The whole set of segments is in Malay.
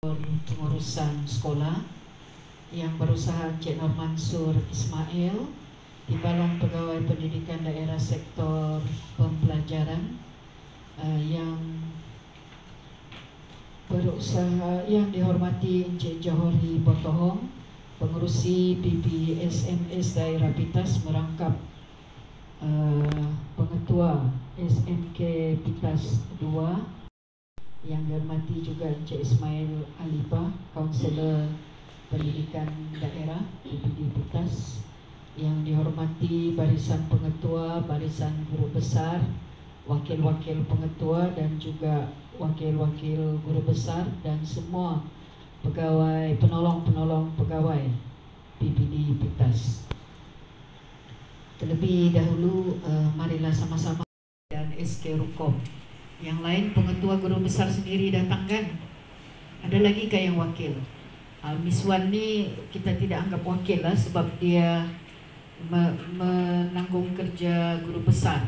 pengurusan sekolah yang berusaha Encik Nur Mansur Ismail, Timbalan Pegawai Pendidikan Daerah Sektor Pembelajaran, yang berusaha, yang dihormati Encik Johori Botohong, pengurusi PPSMS Daerah Pitas merangkap pengetua SMK Pitas 2, yang dihormati juga Encik Ismail Alibah, Kaunselor Pendidikan Daerah PPD Pitas, yang dihormati barisan pengetua, barisan guru besar, wakil-wakil pengetua dan juga wakil-wakil guru besar dan semua pegawai, penolong-penolong pegawai PPD Pitas. Terlebih dahulu, marilah sama-sama dan SK Rukom. Yang lain pengetua guru besar sendiri datang kan? Ada lagi ke yang wakil? Miss Wan ni kita tidak anggap wakil lah, sebab dia menanggung kerja guru besar.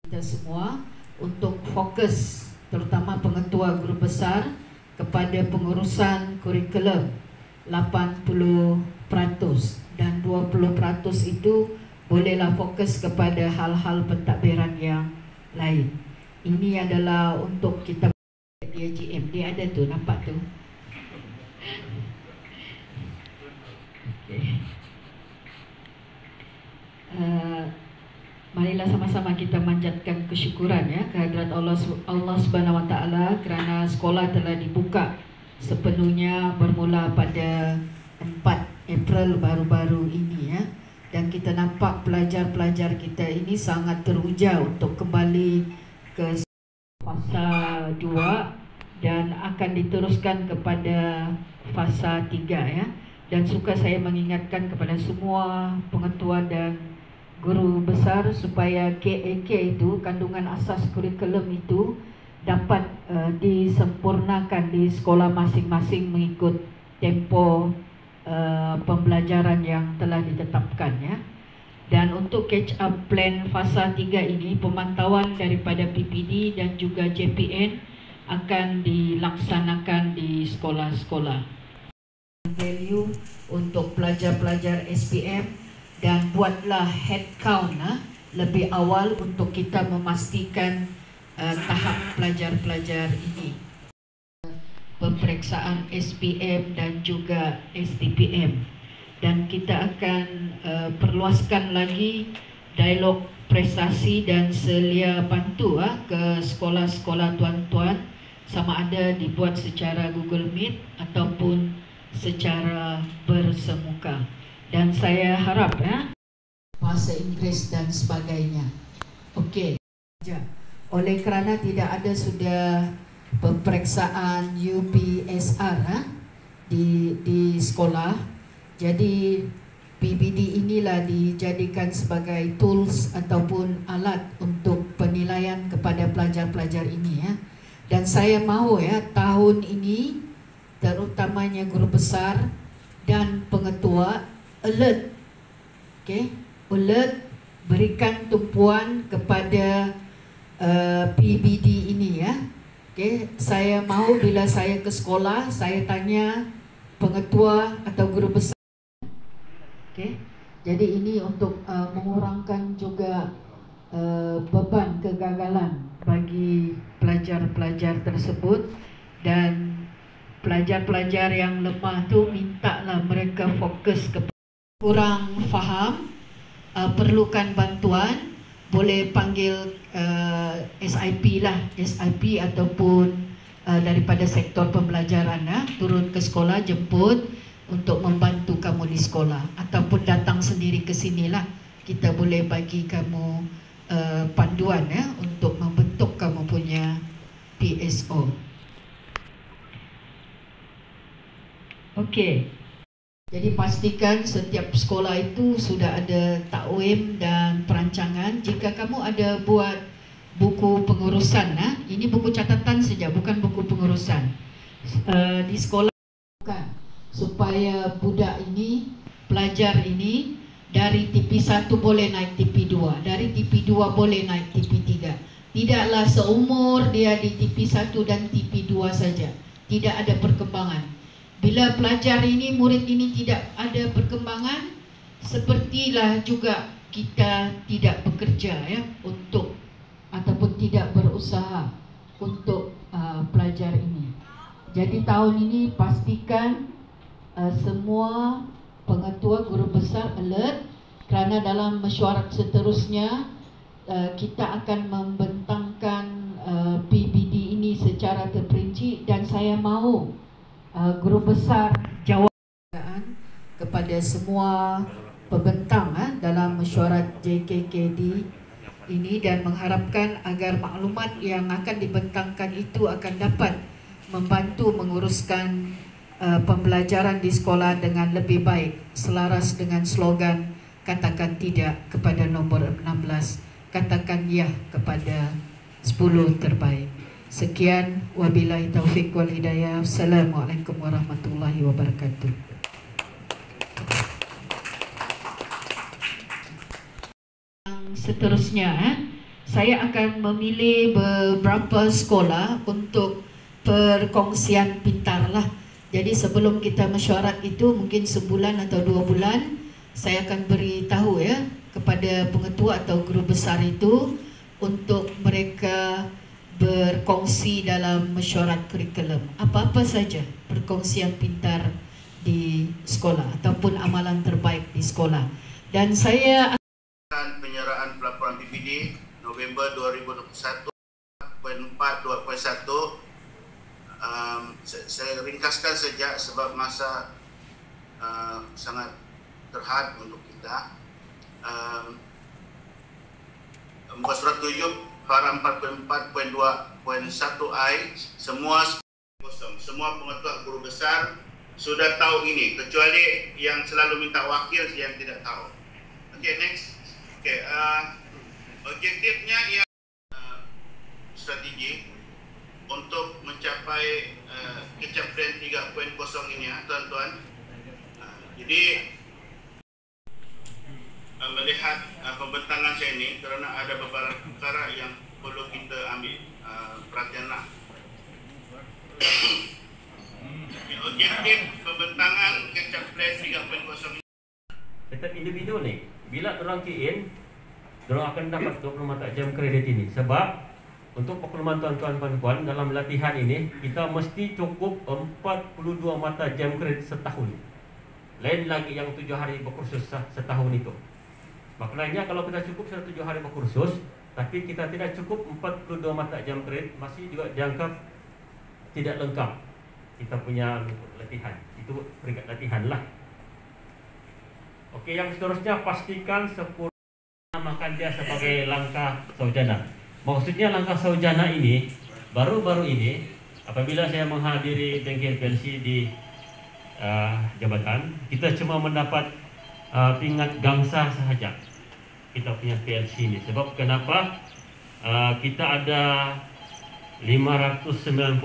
Kita semua untuk fokus, terutama pengetua guru besar, kepada pengurusan kurikulum 80%, dan 20% itu bolehlah fokus kepada hal-hal pentadbiran yang lain. Ini adalah untuk kita. Dia GM, dia ada tu, nampak tu. Okay. Marilah sama-sama kita manjatkan kesyukuran ya kehadrat Allah Subhanahu Wa Taala kerana sekolah telah dibuka sepenuhnya bermula pada 4 April baru-baru ini ya. Dan kita nampak pelajar-pelajar kita ini sangat teruja untuk kembali ke fasa 2 dan akan diteruskan kepada fasa 3 ya. Dan suka saya mengingatkan kepada semua pengetua dan guru besar supaya KAK itu, kandungan asas kurikulum itu, dapat disempurnakan di sekolah masing-masing mengikut tempo pembelajaran yang telah ditetapkan ya. Dan untuk catch up plan fasa 3 ini, pemantauan daripada PPD dan juga JPN akan dilaksanakan di sekolah-sekolah. Value untuk pelajar-pelajar SPM, dan buatlah head count lebih awal untuk kita memastikan tahap pelajar-pelajar ini. Pemeriksaan SPM dan juga STPM. Dan kita akan perluaskan lagi dialog prestasi dan selia bantu ke sekolah-sekolah tuan-tuan, sama ada dibuat secara Google Meet ataupun secara bersemuka. Dan saya harap bahasa Inggris dan sebagainya. Okey. Oleh kerana tidak ada sudah pemeriksaan UPSR di sekolah, jadi PPD inilah dijadikan sebagai tools ataupun alat untuk penilaian kepada pelajar-pelajar ini ya. Dan saya mahu ya, tahun ini terutamanya guru besar dan pengetua alert. Okey, alert, berikan tumpuan kepada PPD ini ya. Okey, saya mahu bila saya ke sekolah, saya tanya pengetua atau guru besar. Okay. Jadi ini untuk mengurangkan juga beban kegagalan bagi pelajar-pelajar tersebut. Dan pelajar-pelajar yang lemah tu mintalah mereka fokus kepada kurang faham, perlukan bantuan, boleh panggil SIP lah, SIP ataupun daripada sektor pembelajaran turun ke sekolah, jemput untuk membantu kamu di sekolah, ataupun datang sendiri ke sinilah, kita boleh bagi kamu panduan untuk membentuk kamu punya PSO. Okey. Jadi pastikan setiap sekolah itu sudah ada takwim dan perancangan. Jika kamu ada buat buku pengurusan, ini buku catatan saja, bukan buku pengurusan. Di sekolah bukan, supaya budak ini, pelajar ini dari TP1 boleh naik TP2, dari TP2 boleh naik TP3. Tidaklah seumur dia di TP1 dan TP2 saja. tidak ada perkembangan. Bila pelajar ini, murid ini tidak ada perkembangan, sepertilah juga kita tidak bekerja ya untuk ataupun tidak berusaha untuk pelajar ini. Jadi tahun ini pastikan semua pengetua guru besar alert, kerana dalam mesyuarat seterusnya kita akan membentangkan PBD ini secara terperinci, dan saya mahu guru besar jawaban kepada semua pembentang dalam mesyuarat JKKD ini, dan mengharapkan agar maklumat yang akan dibentangkan itu akan dapat membantu menguruskan pembelajaran di sekolah dengan lebih baik, selaras dengan slogan katakan tidak kepada nombor 16, katakan ya kepada 10 terbaik. Sekian, wabillahi taufik wal hidayah. Assalamualaikum warahmatullahi wabarakatuh. Seterusnya, saya akan memilih beberapa sekolah untuk perkongsian pintar lah. Jadi sebelum kita mesyuarat itu, mungkin sebulan atau 2 bulan, saya akan beritahu ya kepada pengetua atau guru besar itu untuk mereka berkongsi dalam mesyuarat kurikulum. Apa-apa saja perkongsian pintar di sekolah ataupun amalan terbaik di sekolah. Dan saya penyerahan pelaporan PBD November 2021 4.2.1. Saya ringkaskan saja sebab masa sangat terhad untuk kita. Muka surat 7 para 4.4.2.1i semua kosong. Semua pengetua guru besar sudah tahu ini, kecuali yang selalu minta wakil yang tidak tahu. Okay, next. Okay, objektifnya ialah strategi untuk mencapai kecapaian 3.0 ini ya, tuan-tuan. Jadi melihat pembentangan saya ini, kerana ada beberapa perkara yang perlu kita ambil perhatian lah. Objektif pembentangan kecapaian 3.0 setiap individu ni, bila orang key-in, orang akan dapat 20 mata jam kredit ini. Sebab untuk pengumuman tuan-tuan puan-puan, dalam latihan ini kita mesti cukup 42 mata jam kredit setahun. Lain lagi yang 7 hari berkursus setahun itu. Maknanya kalau kita cukup 7 hari berkursus, tapi kita tidak cukup 42 mata jam kredit, masih juga dianggap tidak lengkap kita punya latihan. Itu peringkat latihan lah. Okey, yang seterusnya pastikan 10 namakan dia sebagai langkah saujana. Maksudnya langkah saujana ini baru-baru ini apabila saya menghadiri bengkel PLC di jabatan, kita cuma mendapat pingat gangsa sahaja kita punya PLC ini. Sebab kenapa? Kita ada 595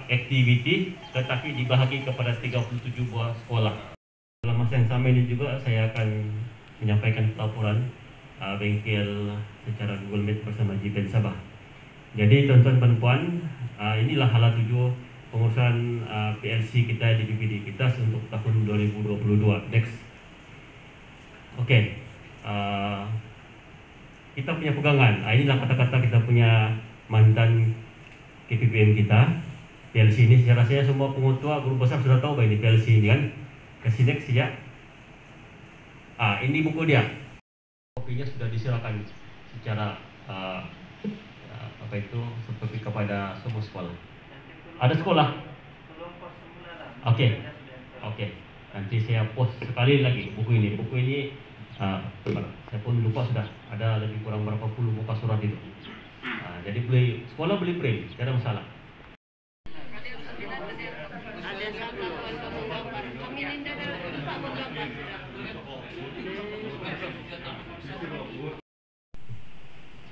aktiviti, tetapi dibahagi kepada 37 buah sekolah. Dalam masa yang sama ini juga saya akan menyampaikan laporan bengkel secara Google Meet bersama JPN Sabah. Jadi tuan-tuan dan puan, inilah hala tuju pengurusan PLC kita di PPD kita untuk tahun 2022. Next. Okey. Kita punya pegangan. Inilah kata-kata kita punya mantan KPPM kita. PLC ini saya rasanya semua pengetua guru besar sudah tahu ini PLC ini kan. Kasih next saja. Ini buku dia. Kopinya sudah disilakan secara seperti kepada semua sekolah. Ada sekolah? Okey. Nanti saya post sekali lagi buku ini. Buku ini saya pun lupa sudah ada lebih kurang berapa puluh muka surat itu. Jadi sekolah beli print, tidak ada masalah.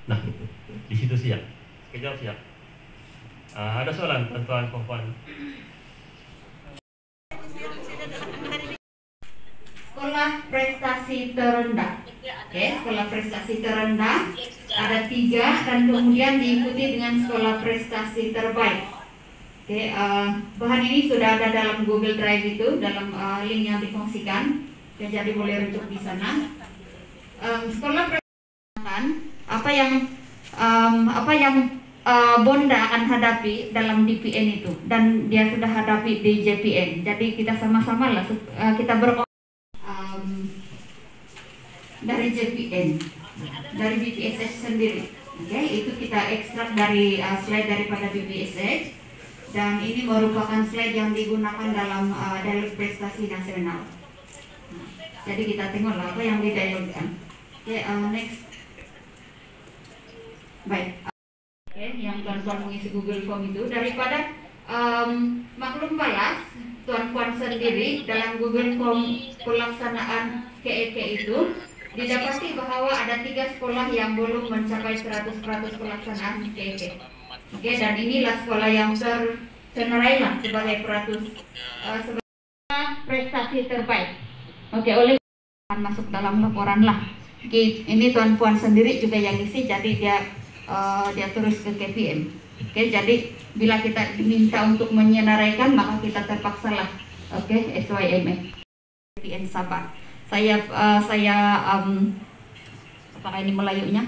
Nah, di situ siap. Sekejap siap. Ada soalan tuan-tuan puan-puan? Sekolah prestasi terendah. Sekolah prestasi terendah ada 3 dan kemudian diikuti dengan sekolah prestasi terbaik. Oke, bahan ini sudah ada dalam Google Drive itu, dalam link yang dikongsikan. Oke, jadi boleh rujuk di sana. Sekolah apa yang Bonda akan hadapi dalam DPN itu, dan dia sudah hadapi di JPN. Jadi kita sama-sama lah kita dari JPN, dari BPSH sendiri. Oke, itu kita ekstrak dari slide daripada BPSH, dan ini merupakan slide yang digunakan dalam dialog prestasi nasional. Jadi kita tengoklah apa yang didialogkan. Oke, next. Baik. Oke, yang tuan-tuan mengisi Google Form itu daripada maklum balas tuan-tuan sendiri dalam Google Form pelaksanaan KEK itu didapati bahwa ada 3 sekolah yang belum mencapai 100% pelaksanaan KEK. Oke, dan inilah sekolah yang terkenal sebagai sebagai prestasi terbaik. Oke, oleh masuk dalam laporan lah. Oke, ini tuan-tuan sendiri juga yang isi, jadi dia tulis ke KPM. Oke, jadi bila kita diminta untuk menyenaraikan, maka kita terpaksa lah. Oke, SYME KPM Sabah. Saya apakah ini Melayunya?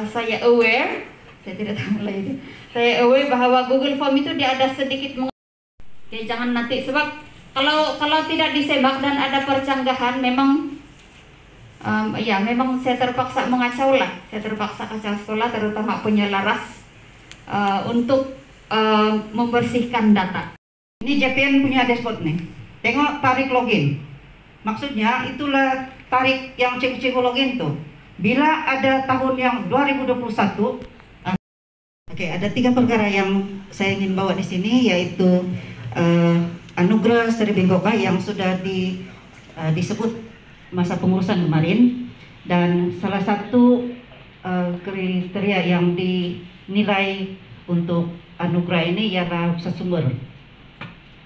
Saya aware, saya tidak tahu Melayu. Saya aware bahwa Google Form itu dia ada sedikit oke, jangan nanti, sebab kalau tidak disemak dan ada percanggahan, memang memang saya terpaksa mengacau lah. Saya terpaksa kacau sekolah, terutama penyelaras untuk membersihkan data. Ini JPN punya dashboard nih. Tengok tarik login. Maksudnya itulah tarik yang cikgu-cikgu login tuh. Bila ada tahun yang 2021, oke, ada 3 perkara yang saya ingin bawa di sini, yaitu Anugerah Sri Bengkoka yang sudah disebut masa pengurusan kemarin, dan salah satu kriteria yang dinilai untuk anugerah ini ialah pusat sumber.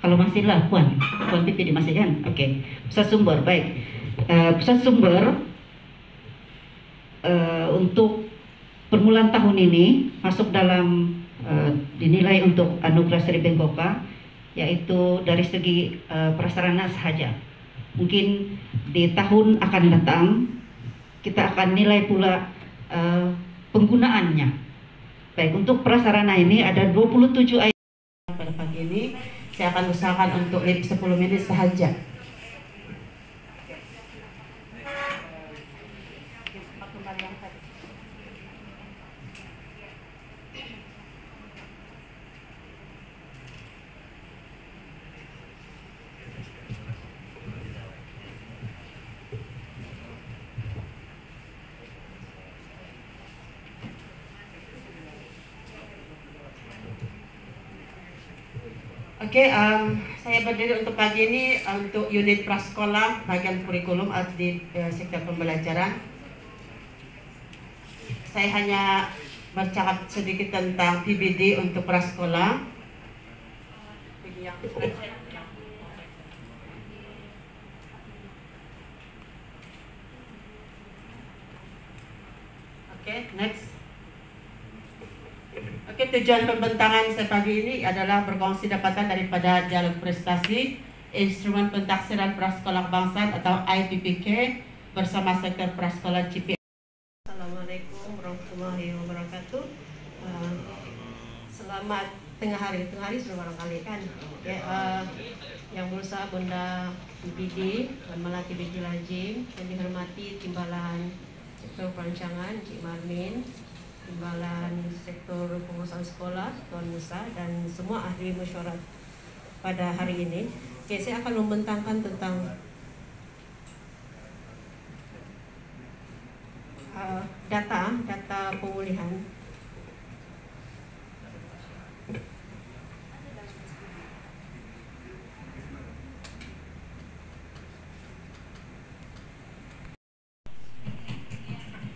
Kalau masih lah Puan PPD masih kan? Oke. Pusat sumber, baik. Pusat sumber untuk permulaan tahun ini masuk dalam dinilai untuk anugerah Sri Bengkoka, yaitu dari segi prasarana sahaja. Mungkin di tahun akan datang kita akan nilai pula penggunaannya. Baik, untuk prasarana ini ada 27 ayat. Pada pagi ini saya akan usahakan untuk 10 menit sahaja. Oke, saya berdiri untuk pagi ini untuk unit prasekolah bagian kurikulum di sektor pembelajaran. Saya hanya bercakap sedikit tentang PBD untuk prasekolah. Oke, next. Oke, tujuan pembentangan saya pagi ini adalah berkongsi dapatan daripada dialog prestasi instrumen pentaksiran prasekolah kebangsaan atau IPPK bersama sektor prasekolah CPN. Assalamualaikum warahmatullahi wabarakatuh. Selamat tengah hari sudah barangkali kan. Ya, yang berusaha Bunda BPD dan Melati BPD Lajim, yang dihormati Timbalan Sektor Perancangan Cik Marmin, Timbalan Sektor Pengurusan Sekolah Tuan Musa, dan semua ahli mesyuarat pada hari ini. Oke, saya akan membentangkan tentang data pemulihan.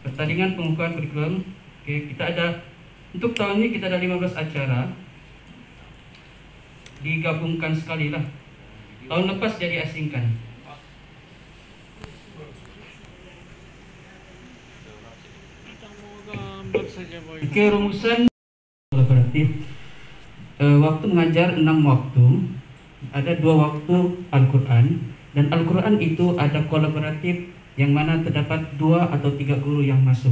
Pertandingan pengukuhan kurikulum. Oke, kita ada untuk tahun ini kita ada 15 acara. Digabungkan sekali lah. Tahun lepas jadi asingkan. Oke, rumusan kolaboratif. waktu mengajar 6 waktu, ada 2 waktu Al-Quran, dan Al-Quran itu ada kolaboratif yang mana terdapat 2 atau 3 guru yang masuk.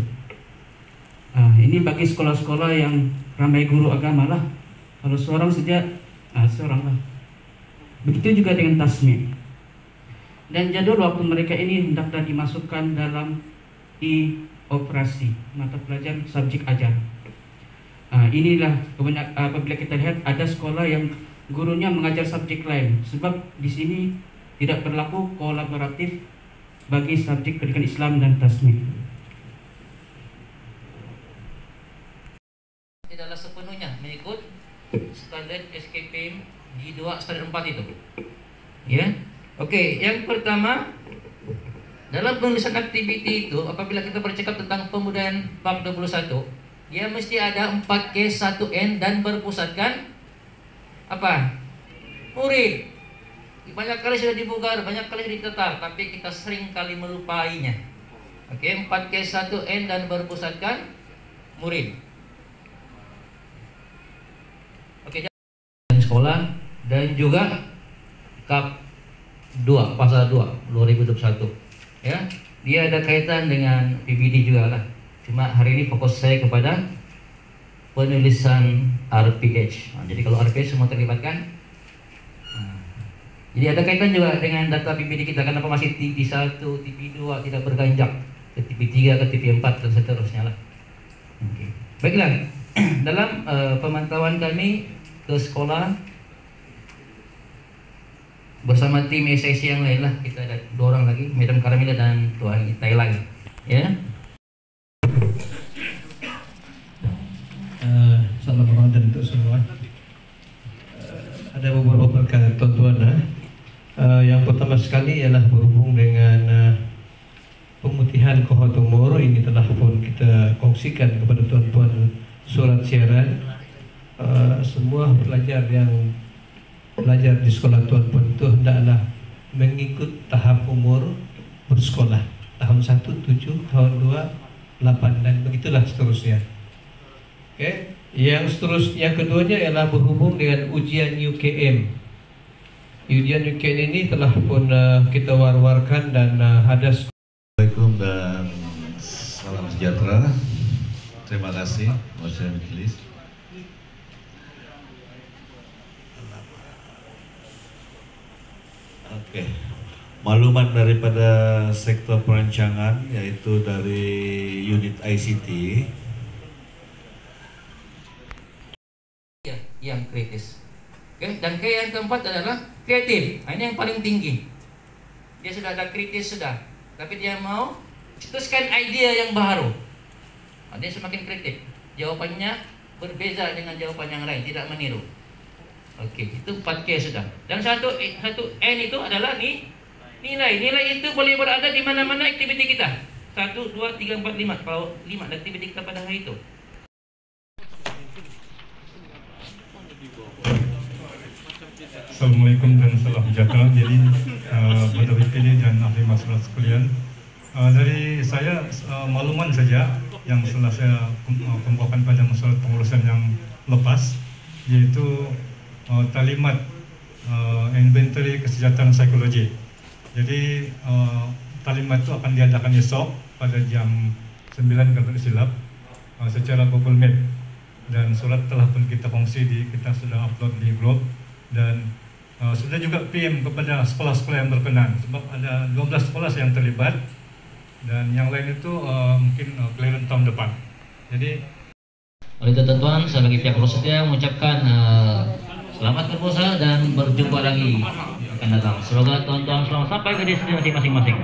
Ini bagi sekolah-sekolah yang ramai guru agama lah. Kalau seorang saja, seorang lah. Begitu juga dengan tasmi'. Dan jadwal waktu mereka ini hendaklah dimasukkan dalam operasi mata pelajaran subjek ajar. Inilah apabila kita lihat ada sekolah yang gurunya mengajar subjek lain, sebab di sini tidak berlaku kolaboratif bagi subjek pendidikan Islam dan tasmi'. Tidaklah sepenuhnya mengikut standar SKPM di 2 standar 4 itu. Ya. Oke, yang pertama dalam penulisan aktiviti itu apabila kita bercakap tentang pembudayaan bab 21, dia mesti ada 4K 1N dan berpusatkan apa? Murid. Banyak kali sudah dibugar, banyak kali ditetar, tapi kita sering kali melupainya. Oke, 4K 1N dan berpusatkan murid. Oke, sekolah dan juga Kap 2 pasal 2 2021 ya, dia ada kaitan dengan PBD juga lah. Cuma hari ini fokus saya kepada penulisan RPH. Jadi kalau RPH semua terlibatkan. Jadi ada kaitan juga dengan data PBD kita. Kenapa masih TP1, TP2 tidak berganjak ke TP3 ke TP4 dan seterusnya lah. Oke. Baiklah, dalam pemantauan kami ke sekolah bersama tim SIC yang lain lah, kita ada 2 orang lagi, Madam Karamila dan Tuan Thailand, ya. Salam Ramadan untuk semua. Ada beberapa perkara tuan-tuan. Yang pertama sekali ialah berhubung dengan pemutihan kohort umur. Ini telah pun kita kongsikan kepada tuan-tuan surat siaran. Semua pelajar yang belajar di sekolah tuan-tuan itu hendaklah mengikut tahap umur bersekolah. Tahun 1 7, tahun 2 8 dan begitulah seterusnya. Oke. Yang seterusnya, yang keduanya ialah berhubung dengan ujian UKM. Ujian UKM ini telah pun kita war-warkan dan ada. Assalamualaikum dan salam sejahtera. Terima kasih, Masyarakat Majelis. Oke, maklumat daripada sektor perancangan yaitu dari unit ICT yang kritis. Oke, dan yang keempat adalah kreatif. Ini yang paling tinggi. Dia sudah ada kritis sudah, tapi dia mau cetuskan ide yang baru. Dia semakin kritis. Jawabannya berbeza dengan jawaban yang lain, tidak meniru. Oke, itu 4K sudah. Dan satu N itu adalah nilai. Nilai itu boleh berada di mana-mana aktiviti kita. 1, 2, 3, 4, 5. Kalau 5 aktiviti kita pada hari itu. Assalamualaikum dan salam sejahtera. Jadi pada WPD dan ahli masyarakat sekalian, dari saya makluman saja yang setelah saya kemukakan pada masalah pengurusan yang lepas, yaitu talimat inventory kesejahteraan psikologi. Jadi talimat itu akan diadakan esok pada jam 9 kalau tidak silap secara Google Meet, dan surat telah pun kita kongsi kita sudah upload di grup, dan sudah juga PM kepada sekolah-sekolah yang berkenan, sebab ada 12 sekolah yang terlibat dan yang lain itu mungkin clearance tahun depan. Jadi oleh itu teman-teman, saya bagi pihak Rosetia mengucapkan selamat berpuasa dan berjumpa lagi akan datang. Semoga teman-teman selamat sampai ke destinasi masing-masing.